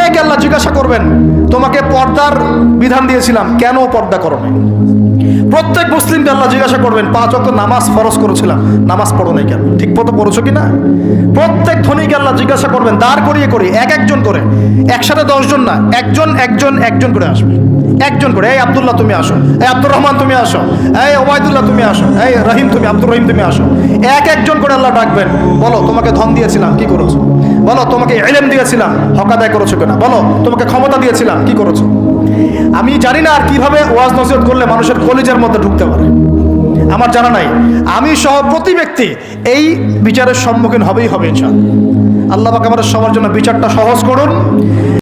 প্রত্যেকে আল্লাহ জিজ্ঞাসা করবেন, তোমাকে পর্দার বিধান দিয়েছিলাম, কেন পর্দা করো নাই? প্রত্যেক মুসলিমকে আল্লাহ জিজ্ঞাসা করবেন, 5 ওয়াক্ত নামাজ ফরজ করেছিলাম, নামাজ পড়ো নাই কেন? ঠিক মতো পড়েছো কিনা? প্রত্যেক ধনীকে আল্লাহ জিজ্ঞাসা করবেন, দাঁড় করিয়ে করে এক একজন করে, একসাথে 10 জন না, একজন করে আসবে, একজন করে। এই আব্দুল্লাহ তুমি আসো, এই আব্দুর রহমান তুমি আসো, এই ওবায়দুল্লাহ তুমি আসো, এই রহিম তুমি, আব্দুর রহিম তুমি আসো। একজন করে আল্লাহ ডাকবেন, বলো তোমাকে ধন দিয়েছিলাম, কি করেছো? বলো তোমাকে ইলম দিয়েছিলাম, হক আদায় করেছো কিনা? বলো তোমাকে ক্ষমতা দিয়েছিলাম, কি করেছো? আমি জানি না আর কিভাবে ওয়াজ নসিহত করলে মানুষের কলিজার মধ্যে ঢুকতে পারে, আমার জানা নাই। আমি সহ প্রতি ব্যক্তি এই বিচারের সম্মুখীন হবে ইনশাআল্লাহ। আল্লাহ পাক আমাদের সবার জন্য বিচারটা সহজ করুন।